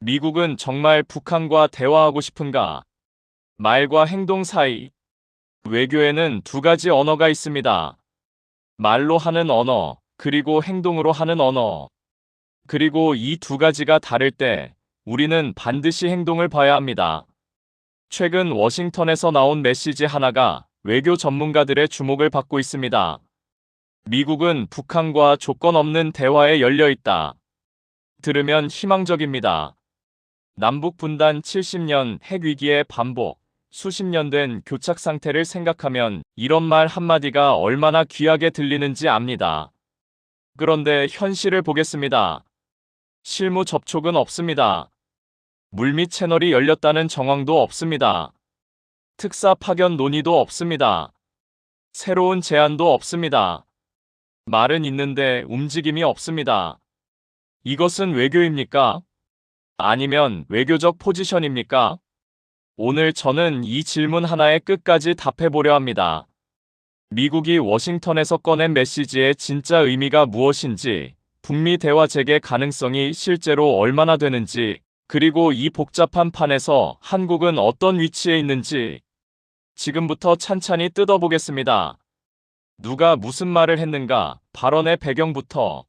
미국은 정말 북한과 대화하고 싶은가? 말과 행동 사이. 외교에는 두 가지 언어가 있습니다. 말로 하는 언어, 그리고 행동으로 하는 언어. 그리고 이 두 가지가 다를 때 우리는 반드시 행동을 봐야 합니다. 최근 워싱턴에서 나온 메시지 하나가 외교 전문가들의 주목을 받고 있습니다. 미국은 북한과 조건 없는 대화에 열려 있다. 들으면 희망적입니다. 남북 분단 70년 핵위기의 반복, 수십 년 된 교착 상태를 생각하면 이런 말 한마디가 얼마나 귀하게 들리는지 압니다. 그런데 현실을 보겠습니다. 실무 접촉은 없습니다. 물밑 채널이 열렸다는 정황도 없습니다. 특사 파견 논의도 없습니다. 새로운 제안도 없습니다. 말은 있는데 움직임이 없습니다. 이것은 외교입니까? 아니면 외교적 포지션입니까? 오늘 저는 이 질문 하나에 끝까지 답해보려 합니다. 미국이 워싱턴에서 꺼낸 메시지의 진짜 의미가 무엇인지, 북미 대화 재개 가능성이 실제로 얼마나 되는지, 그리고 이 복잡한 판에서 한국은 어떤 위치에 있는지 지금부터 찬찬히 뜯어보겠습니다. 누가 무슨 말을 했는가, 발언의 배경부터.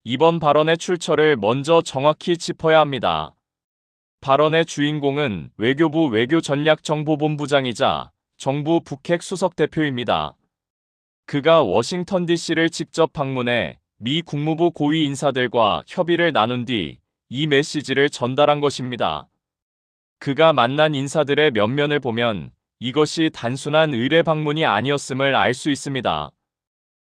이번 발언의 출처를 먼저 정확히 짚어야 합니다. 발언의 주인공은 외교부 외교전략정보본부장이자 정부 북핵 수석대표입니다. 그가 워싱턴 DC를 직접 방문해 미 국무부 고위 인사들과 협의를 나눈 뒤 이 메시지를 전달한 것입니다. 그가 만난 인사들의 면면을 보면 이것이 단순한 의례 방문이 아니었음을 알 수 있습니다.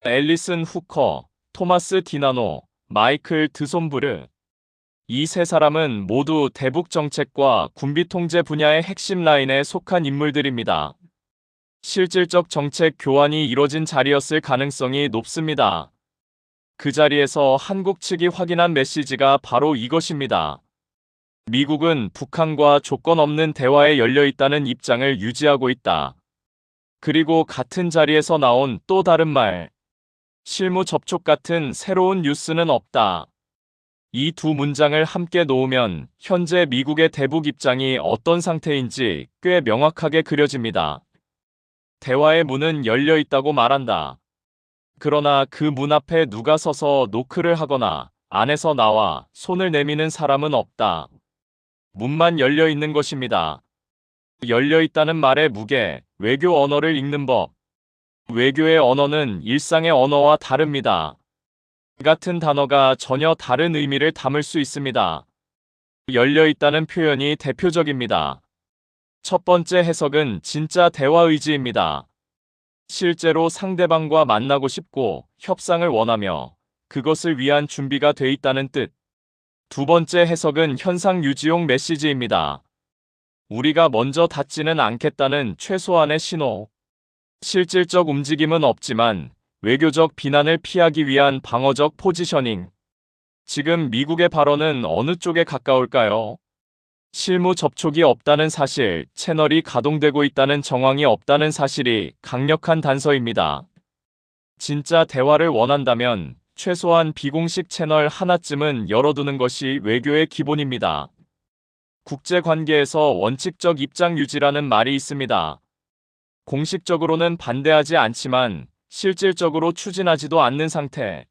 앨리슨 후커, 토마스 디나노, 마이클 드손브르. 이 세 사람은 모두 대북 정책과 군비 통제 분야의 핵심 라인에 속한 인물들입니다. 실질적 정책 교환이 이뤄진 자리였을 가능성이 높습니다. 그 자리에서 한국 측이 확인한 메시지가 바로 이것입니다. 미국은 북한과 조건 없는 대화에 열려 있다는 입장을 유지하고 있다. 그리고 같은 자리에서 나온 또 다른 말, 실무 접촉 같은 새로운 뉴스는 없다. 이 두 문장을 함께 놓으면 현재 미국의 대북 입장이 어떤 상태인지 꽤 명확하게 그려집니다. 대화의 문은 열려 있다고 말한다. 그러나 그 문 앞에 누가 서서 노크를 하거나 안에서 나와 손을 내미는 사람은 없다. 문만 열려 있는 것입니다. 열려 있다는 말의 무게, 외교 언어를 읽는 법. 외교의 언어는 일상의 언어와 다릅니다. 같은 단어가 전혀 다른 의미를 담을 수 있습니다. 열려 있다는 표현이 대표적입니다. 첫 번째 해석은 진짜 대화 의지입니다. 실제로 상대방과 만나고 싶고 협상을 원하며 그것을 위한 준비가 돼 있다는 뜻. 두 번째 해석은 현상 유지용 메시지입니다. 우리가 먼저 닿지는 않겠다는 최소한의 신호. 실질적 움직임은 없지만 외교적 비난을 피하기 위한 방어적 포지셔닝. 지금 미국의 발언은 어느 쪽에 가까울까요? 실무 접촉이 없다는 사실, 채널이 가동되고 있다는 정황이 없다는 사실이 강력한 단서입니다. 진짜 대화를 원한다면 최소한 비공식 채널 하나쯤은 열어두는 것이 외교의 기본입니다. 국제관계에서 원칙적 입장 유지라는 말이 있습니다. 공식적으로는 반대하지 않지만 실질적으로 추진하지도 않는 상태.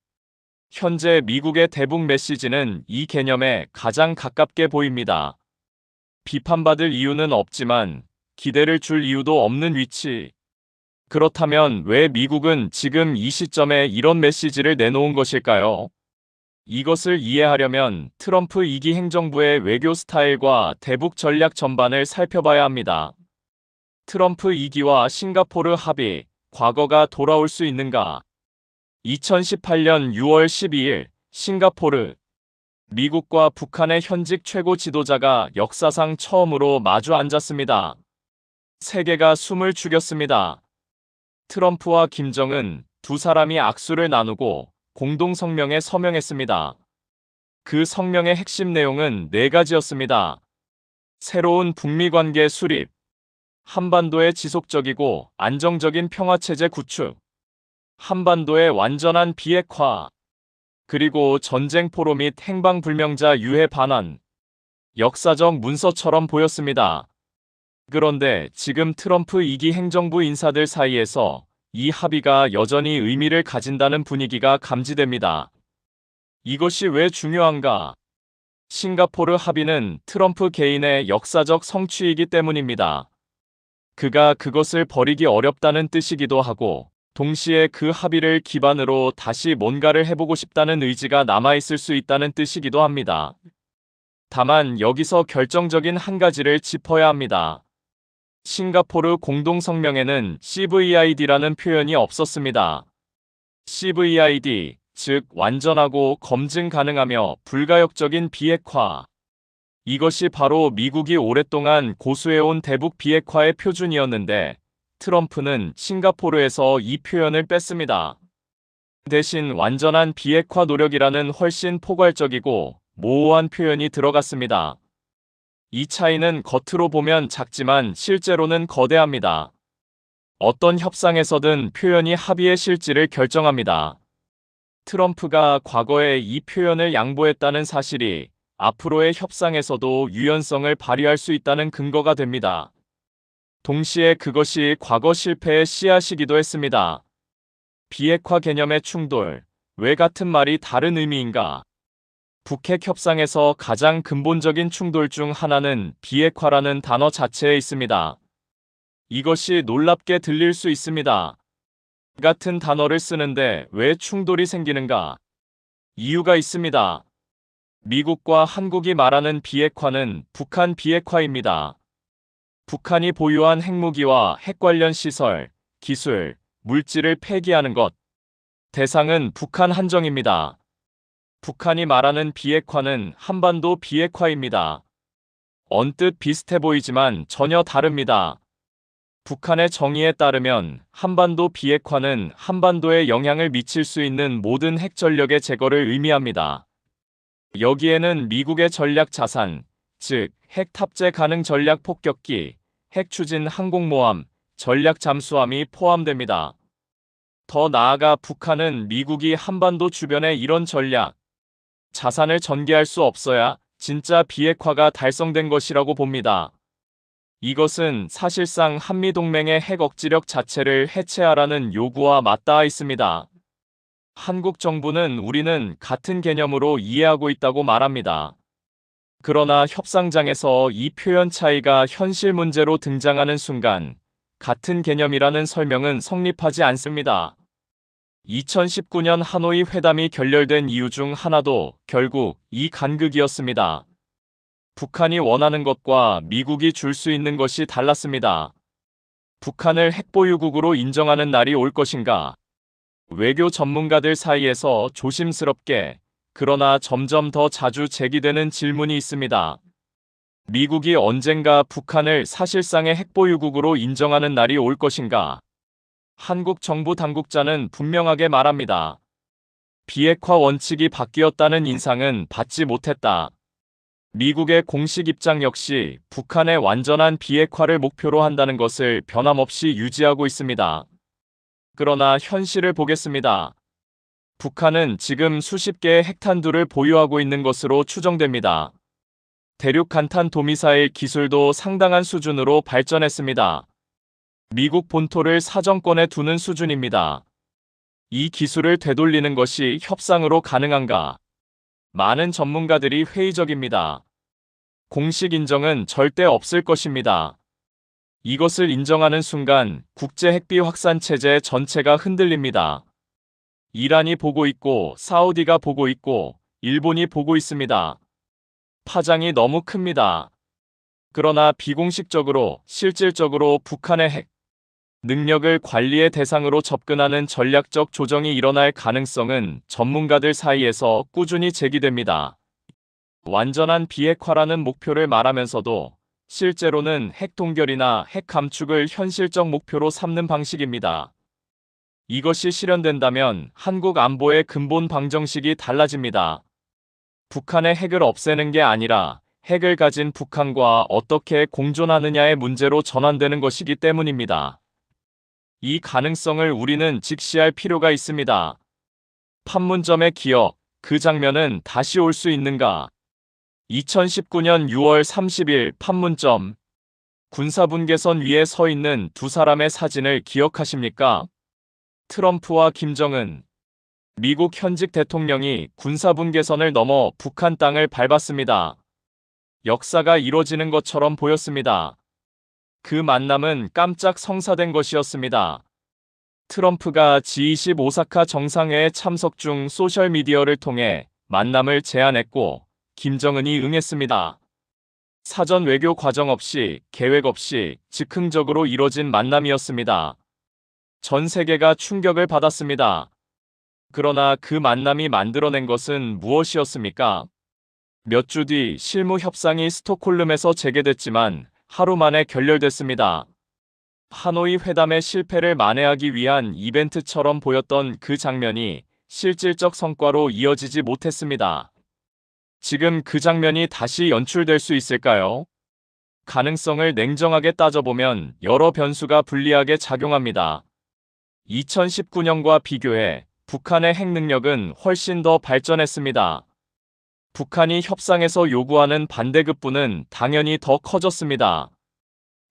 현재 미국의 대북 메시지는 이 개념에 가장 가깝게 보입니다. 비판받을 이유는 없지만 기대를 줄 이유도 없는 위치. 그렇다면 왜 미국은 지금 이 시점에 이런 메시지를 내놓은 것일까요? 이것을 이해하려면 트럼프 2기 행정부의 외교 스타일과 대북 전략 전반을 살펴봐야 합니다. 트럼프 2기와 싱가포르 합의, 과거가 돌아올 수 있는가? 2018년 6월 12일, 싱가포르. 미국과 북한의 현직 최고 지도자가 역사상 처음으로 마주 앉았습니다. 세계가 숨을 죽였습니다. 트럼프와 김정은 두 사람이 악수를 나누고 공동 성명에 서명했습니다. 그 성명의 핵심 내용은 네 가지였습니다. 새로운 북미 관계 수립, 한반도의 지속적이고 안정적인 평화체제 구축, 한반도의 완전한 비핵화, 그리고 전쟁 포로 및 행방불명자 유해 반환. 역사적 문서처럼 보였습니다. 그런데 지금 트럼프 2기 행정부 인사들 사이에서 이 합의가 여전히 의미를 가진다는 분위기가 감지됩니다. 이것이 왜 중요한가? 싱가포르 합의는 트럼프 개인의 역사적 성취이기 때문입니다. 그가 그것을 버리기 어렵다는 뜻이기도 하고, 동시에 그 합의를 기반으로 다시 뭔가를 해보고 싶다는 의지가 남아있을 수 있다는 뜻이기도 합니다. 다만 여기서 결정적인 한 가지를 짚어야 합니다. 싱가포르 공동성명에는 CVID라는 표현이 없었습니다. CVID, 즉 완전하고 검증 가능하며 불가역적인 비핵화. 이것이 바로 미국이 오랫동안 고수해온 대북 비핵화의 표준이었는데 트럼프는 싱가포르에서 이 표현을 뺐습니다. 대신 완전한 비핵화 노력이라는 훨씬 포괄적이고 모호한 표현이 들어갔습니다. 이 차이는 겉으로 보면 작지만 실제로는 거대합니다. 어떤 협상에서든 표현이 합의의 실질을 결정합니다. 트럼프가 과거에 이 표현을 양보했다는 사실이 앞으로의 협상에서도 유연성을 발휘할 수 있다는 근거가 됩니다. 동시에 그것이 과거 실패의 씨앗이기도 했습니다. 비핵화 개념의 충돌, 왜 같은 말이 다른 의미인가? 북핵 협상에서 가장 근본적인 충돌 중 하나는 비핵화라는 단어 자체에 있습니다. 이것이 놀랍게 들릴 수 있습니다. 같은 단어를 쓰는데 왜 충돌이 생기는가? 이유가 있습니다. 미국과 한국이 말하는 비핵화는 북한 비핵화입니다. 북한이 보유한 핵무기와 핵 관련 시설, 기술, 물질을 폐기하는 것. 대상은 북한 한정입니다. 북한이 말하는 비핵화는 한반도 비핵화입니다. 언뜻 비슷해 보이지만 전혀 다릅니다. 북한의 정의에 따르면 한반도 비핵화는 한반도에 영향을 미칠 수 있는 모든 핵 전력의 제거를 의미합니다. 여기에는 미국의 전략 자산, 즉 핵 탑재 가능 전략 폭격기, 핵 추진 항공모함, 전략 잠수함이 포함됩니다. 더 나아가 북한은 미국이 한반도 주변에 이런 전략, 자산을 전개할 수 없어야 진짜 비핵화가 달성된 것이라고 봅니다. 이것은 사실상 한미동맹의 핵 억지력 자체를 해체하라는 요구와 맞닿아 있습니다. 한국 정부는 우리는 같은 개념으로 이해하고 있다고 말합니다. 그러나 협상장에서 이 표현 차이가 현실 문제로 등장하는 순간 같은 개념이라는 설명은 성립하지 않습니다. 2019년 하노이 회담이 결렬된 이유 중 하나도 결국 이 간극이었습니다. 북한이 원하는 것과 미국이 줄 수 있는 것이 달랐습니다. 북한을 핵보유국으로 인정하는 날이 올 것인가? 외교 전문가들 사이에서 조심스럽게, 그러나 점점 더 자주 제기되는 질문이 있습니다. 미국이 언젠가 북한을 사실상의 핵보유국으로 인정하는 날이 올 것인가? 한국 정부 당국자는 분명하게 말합니다. 비핵화 원칙이 바뀌었다는 인상은 받지 못했다. 미국의 공식 입장 역시 북한의 완전한 비핵화를 목표로 한다는 것을 변함없이 유지하고 있습니다. 그러나 현실을 보겠습니다. 북한은 지금 수십 개의 핵탄두를 보유하고 있는 것으로 추정됩니다. 대륙 간탄 도미사일 기술도 상당한 수준으로 발전했습니다. 미국 본토를 사정권에 두는 수준입니다. 이 기술을 되돌리는 것이 협상으로 가능한가? 많은 전문가들이 회의적입니다. 공식 인정은 절대 없을 것입니다. 이것을 인정하는 순간 국제 핵비 확산 체제 전체가 흔들립니다. 이란이 보고 있고 사우디가 보고 있고 일본이 보고 있습니다. 파장이 너무 큽니다. 그러나 비공식적으로 실질적으로 북한의 핵 능력을 관리의 대상으로 접근하는 전략적 조정이 일어날 가능성은 전문가들 사이에서 꾸준히 제기됩니다. 완전한 비핵화라는 목표를 말하면서도 실제로는 핵 동결이나 핵 감축을 현실적 목표로 삼는 방식입니다. 이것이 실현된다면 한국 안보의 근본 방정식이 달라집니다. 북한의 핵을 없애는 게 아니라 핵을 가진 북한과 어떻게 공존하느냐의 문제로 전환되는 것이기 때문입니다. 이 가능성을 우리는 직시할 필요가 있습니다. 판문점의 기억, 그 장면은 다시 올 수 있는가? 2019년 6월 30일 판문점 군사분계선 위에 서 있는 두 사람의 사진을 기억하십니까? 트럼프와 김정은. 미국 현직 대통령이 군사분계선을 넘어 북한 땅을 밟았습니다. 역사가 이뤄지는 것처럼 보였습니다. 그 만남은 깜짝 성사된 것이었습니다. 트럼프가 G20 오사카 정상회에 참석 중 소셜미디어를 통해 만남을 제안했고 김정은이 응했습니다. 사전 외교 과정 없이 계획 없이 즉흥적으로 이뤄진 만남이었습니다. 전 세계가 충격을 받았습니다. 그러나 그 만남이 만들어낸 것은 무엇이었습니까? 몇 주 뒤 실무 협상이 스톡홀름에서 재개됐지만 하루 만에 결렬됐습니다. 하노이 회담의 실패를 만회하기 위한 이벤트처럼 보였던 그 장면이 실질적 성과로 이어지지 못했습니다. 지금 그 장면이 다시 연출될 수 있을까요? 가능성을 냉정하게 따져보면 여러 변수가 불리하게 작용합니다. 2019년과 비교해 북한의 핵 능력은 훨씬 더 발전했습니다. 북한이 협상에서 요구하는 반대급부는 당연히 더 커졌습니다.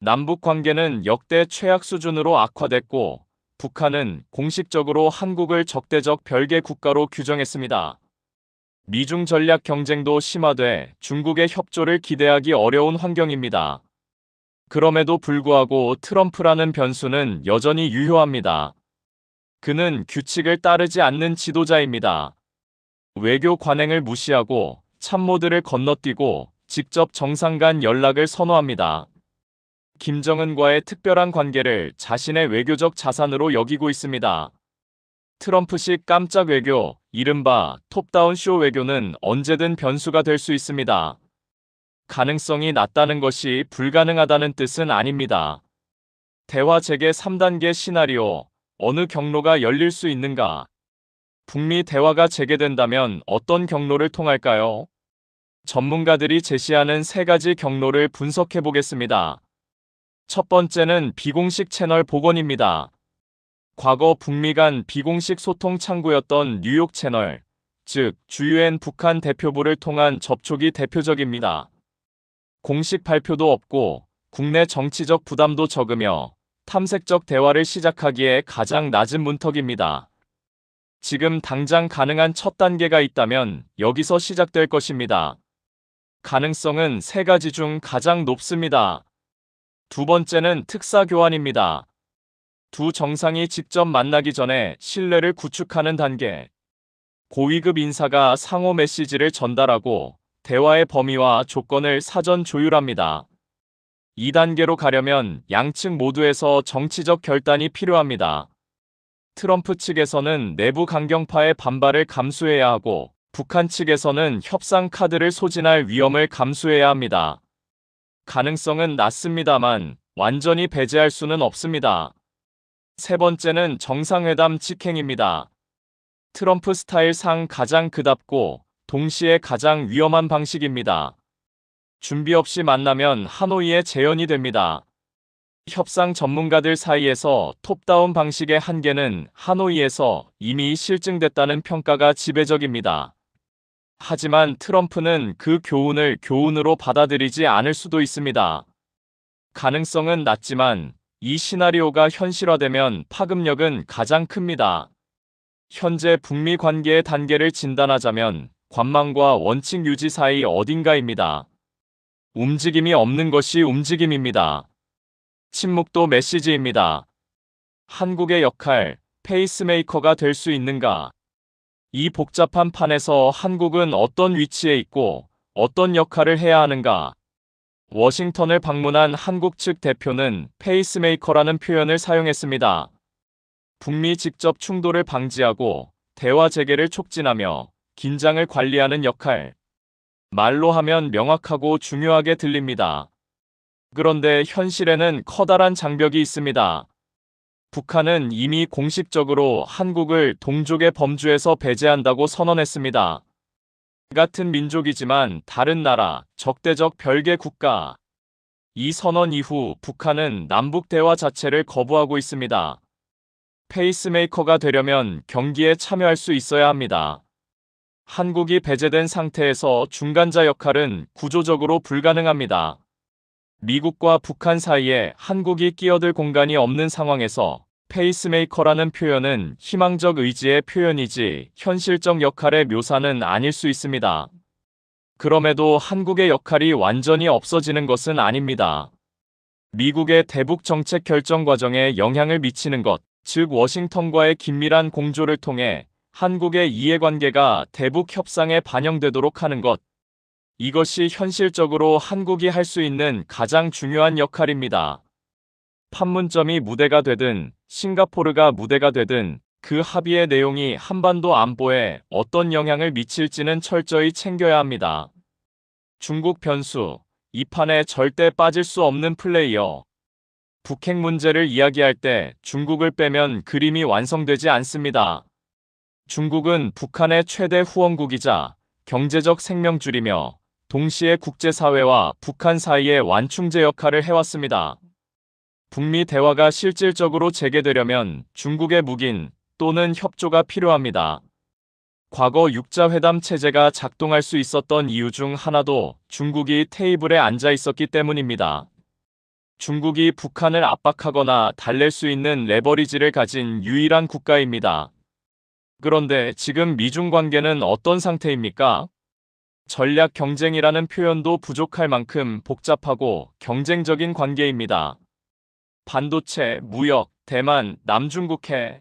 남북 관계는 역대 최악 수준으로 악화됐고 북한은 공식적으로 한국을 적대적 별개 국가로 규정했습니다. 미중 전략 경쟁도 심화돼 중국의 협조를 기대하기 어려운 환경입니다. 그럼에도 불구하고 트럼프라는 변수는 여전히 유효합니다. 그는 규칙을 따르지 않는 지도자입니다. 외교 관행을 무시하고 참모들을 건너뛰고 직접 정상 간 연락을 선호합니다. 김정은과의 특별한 관계를 자신의 외교적 자산으로 여기고 있습니다. 트럼프식 깜짝 외교, 이른바 톱다운 쇼 외교는 언제든 변수가 될 수 있습니다. 가능성이 낮다는 것이 불가능하다는 뜻은 아닙니다. 대화 재개 3단계 시나리오, 어느 경로가 열릴 수 있는가? 북미 대화가 재개된다면 어떤 경로를 통할까요? 전문가들이 제시하는 세 가지 경로를 분석해 보겠습니다. 첫 번째는 비공식 채널 복원입니다. 과거 북미 간 비공식 소통 창구였던 뉴욕 채널, 즉 주유엔 북한 대표부를 통한 접촉이 대표적입니다. 공식 발표도 없고 국내 정치적 부담도 적으며 탐색적 대화를 시작하기에 가장 낮은 문턱입니다. 지금 당장 가능한 첫 단계가 있다면 여기서 시작될 것입니다. 가능성은 세 가지 중 가장 높습니다. 두 번째는 특사 교환입니다. 두 정상이 직접 만나기 전에 신뢰를 구축하는 단계. 고위급 인사가 상호 메시지를 전달하고 대화의 범위와 조건을 사전 조율합니다. 2단계로 가려면 양측 모두에서 정치적 결단이 필요합니다. 트럼프 측에서는 내부 강경파의 반발을 감수해야 하고 북한 측에서는 협상 카드를 소진할 위험을 감수해야 합니다. 가능성은 낮습니다만 완전히 배제할 수는 없습니다. 세 번째는 정상회담 직행입니다. 트럼프 스타일상 가장 그답고 동시에 가장 위험한 방식입니다. 준비 없이 만나면 하노이에 재현이 됩니다. 협상 전문가들 사이에서 톱다운 방식의 한계는 하노이에서 이미 실증됐다는 평가가 지배적입니다. 하지만 트럼프는 그 교훈을 교훈으로 받아들이지 않을 수도 있습니다. 가능성은 낮지만 이 시나리오가 현실화되면 파급력은 가장 큽니다. 현재 북미 관계의 단계를 진단하자면 관망과 원칙 유지 사이 어딘가입니다. 움직임이 없는 것이 움직임입니다. 침묵도 메시지입니다. 한국의 역할, 페이스메이커가 될 수 있는가? 이 복잡한 판에서 한국은 어떤 위치에 있고 어떤 역할을 해야 하는가? 워싱턴을 방문한 한국 측 대표는 페이스메이커라는 표현을 사용했습니다. 북미 직접 충돌을 방지하고 대화 재개를 촉진하며 긴장을 관리하는 역할. 말로 하면 명확하고 중요하게 들립니다. 그런데 현실에는 커다란 장벽이 있습니다. 북한은 이미 공식적으로 한국을 동족의 범주에서 배제한다고 선언했습니다. 같은 민족이지만 다른 나라, 적대적 별개 국가. 이 선언 이후 북한은 남북 대화 자체를 거부하고 있습니다. 페이스메이커가 되려면 경기에 참여할 수 있어야 합니다. 한국이 배제된 상태에서 중간자 역할은 구조적으로 불가능합니다. 미국과 북한 사이에 한국이 끼어들 공간이 없는 상황에서 페이스메이커라는 표현은 희망적 의지의 표현이지 현실적 역할의 묘사는 아닐 수 있습니다. 그럼에도 한국의 역할이 완전히 없어지는 것은 아닙니다. 미국의 대북 정책 결정 과정에 영향을 미치는 것, 즉 워싱턴과의 긴밀한 공조를 통해 한국의 이해관계가 대북 협상에 반영되도록 하는 것, 이것이 현실적으로 한국이 할 수 있는 가장 중요한 역할입니다. 판문점이 무대가 되든 싱가포르가 무대가 되든 그 합의의 내용이 한반도 안보에 어떤 영향을 미칠지는 철저히 챙겨야 합니다. 중국 변수, 이 판에 절대 빠질 수 없는 플레이어. 북핵 문제를 이야기할 때 중국을 빼면 그림이 완성되지 않습니다. 중국은 북한의 최대 후원국이자 경제적 생명줄이며 동시에 국제사회와 북한 사이의 완충제 역할을 해왔습니다. 북미 대화가 실질적으로 재개되려면 중국의 묵인 또는 협조가 필요합니다. 과거 육자회담 체제가 작동할 수 있었던 이유 중 하나도 중국이 테이블에 앉아 있었기 때문입니다. 중국이 북한을 압박하거나 달랠 수 있는 레버리지를 가진 유일한 국가입니다. 그런데 지금 미중 관계는 어떤 상태입니까? 전략 경쟁이라는 표현도 부족할 만큼 복잡하고 경쟁적인 관계입니다. 반도체, 무역, 대만, 남중국해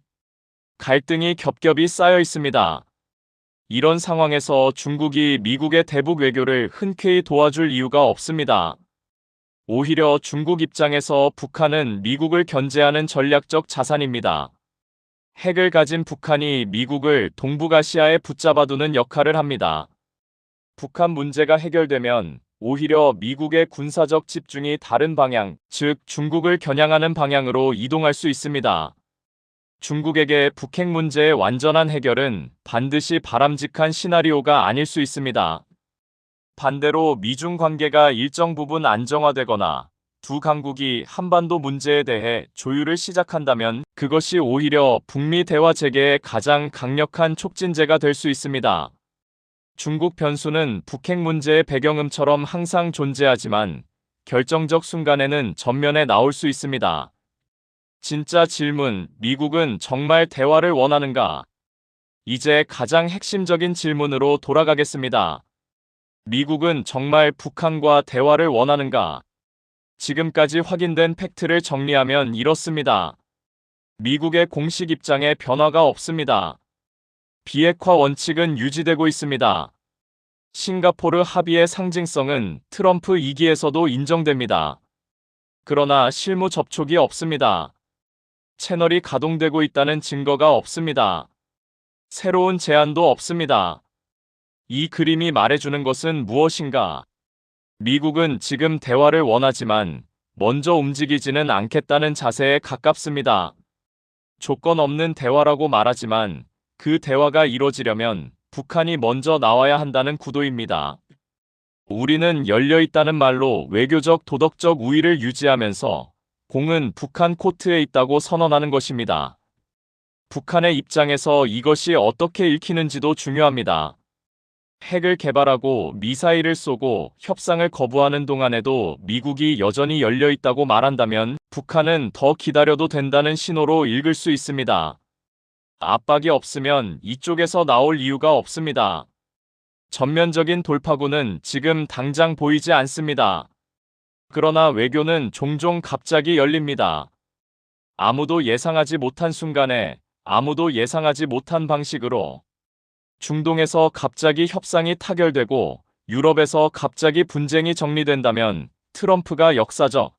갈등이 겹겹이 쌓여 있습니다. 이런 상황에서 중국이 미국의 대북 외교를 흔쾌히 도와줄 이유가 없습니다. 오히려 중국 입장에서 북한은 미국을 견제하는 전략적 자산입니다. 핵을 가진 북한이 미국을 동북아시아에 붙잡아두는 역할을 합니다. 북한 문제가 해결되면 오히려 미국의 군사적 집중이 다른 방향, 즉 중국을 겨냥하는 방향으로 이동할 수 있습니다. 중국에게 북핵 문제의 완전한 해결은 반드시 바람직한 시나리오가 아닐 수 있습니다. 반대로 미중 관계가 일정 부분 안정화되거나 두 강국이 한반도 문제에 대해 조율을 시작한다면 그것이 오히려 북미 대화 재개의 가장 강력한 촉진제가 될 수 있습니다. 중국 변수는 북핵 문제의 배경음처럼 항상 존재하지만 결정적 순간에는 전면에 나올 수 있습니다. 진짜 질문, 미국은 정말 대화를 원하는가? 이제 가장 핵심적인 질문으로 돌아가겠습니다. 미국은 정말 북한과 대화를 원하는가? 지금까지 확인된 팩트를 정리하면 이렇습니다. 미국의 공식 입장에 변화가 없습니다. 비핵화 원칙은 유지되고 있습니다. 싱가포르 합의의 상징성은 트럼프 2기에서도 인정됩니다. 그러나 실무 접촉이 없습니다. 채널이 가동되고 있다는 증거가 없습니다. 새로운 제안도 없습니다. 이 그림이 말해주는 것은 무엇인가? 미국은 지금 대화를 원하지만 먼저 움직이지는 않겠다는 자세에 가깝습니다. 조건 없는 대화라고 말하지만 그 대화가 이뤄지려면 북한이 먼저 나와야 한다는 구도입니다. 우리는 열려있다는 말로 외교적 도덕적 우위를 유지하면서 공은 북한 코트에 있다고 선언하는 것입니다. 북한의 입장에서 이것이 어떻게 읽히는지도 중요합니다. 핵을 개발하고 미사일을 쏘고 협상을 거부하는 동안에도 미국이 여전히 열려있다고 말한다면 북한은 더 기다려도 된다는 신호로 읽을 수 있습니다. 압박이 없으면 이쪽에서 나올 이유가 없습니다. 전면적인 돌파구는 지금 당장 보이지 않습니다. 그러나 외교는 종종 갑자기 열립니다. 아무도 예상하지 못한 순간에 아무도 예상하지 못한 방식으로 중동에서 갑자기 협상이 타결되고 유럽에서 갑자기 분쟁이 정리된다면 트럼프가 역사적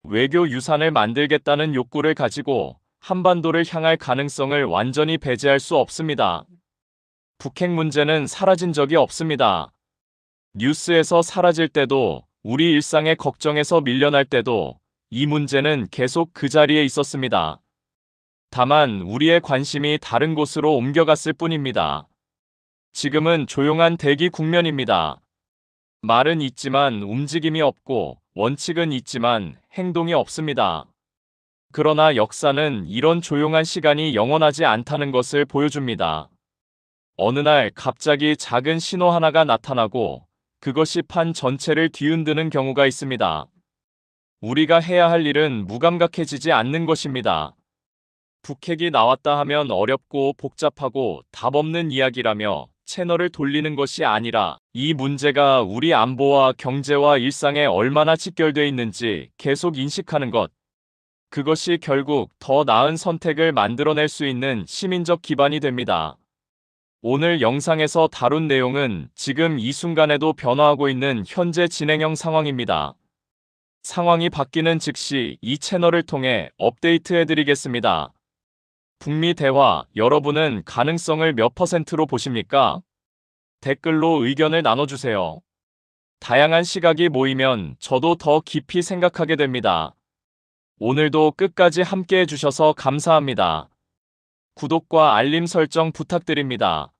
외교 유산을 만들겠다는 욕구를 가지고 한반도를 향할 가능성을 완전히 배제할 수 없습니다. 북핵 문제는 사라진 적이 없습니다. 뉴스에서 사라질 때도 우리 일상의 걱정에서 밀려날 때도 이 문제는 계속 그 자리에 있었습니다. 다만 우리의 관심이 다른 곳으로 옮겨갔을 뿐입니다. 지금은 조용한 대기 국면입니다. 말은 있지만 움직임이 없고 원칙은 있지만 행동이 없습니다. 그러나 역사는 이런 조용한 시간이 영원하지 않다는 것을 보여줍니다. 어느 날 갑자기 작은 신호 하나가 나타나고 그것이 판 전체를 뒤흔드는 경우가 있습니다. 우리가 해야 할 일은 무감각해지지 않는 것입니다. 북핵이 나왔다 하면 어렵고 복잡하고 답 없는 이야기라며 채널을 돌리는 것이 아니라 이 문제가 우리 안보와 경제와 일상에 얼마나 직결되어 있는지 계속 인식하는 것. 그것이 결국 더 나은 선택을 만들어낼 수 있는 시민적 기반이 됩니다. 오늘 영상에서 다룬 내용은 지금 이 순간에도 변화하고 있는 현재 진행형 상황입니다. 상황이 바뀌는 즉시 이 채널을 통해 업데이트해드리겠습니다. 북미 대화, 여러분은 가능성을 몇 %로 보십니까? 댓글로 의견을 나눠주세요. 다양한 시각이 모이면 저도 더 깊이 생각하게 됩니다. 오늘도 끝까지 함께 해주셔서 감사합니다. 구독과 알림 설정 부탁드립니다.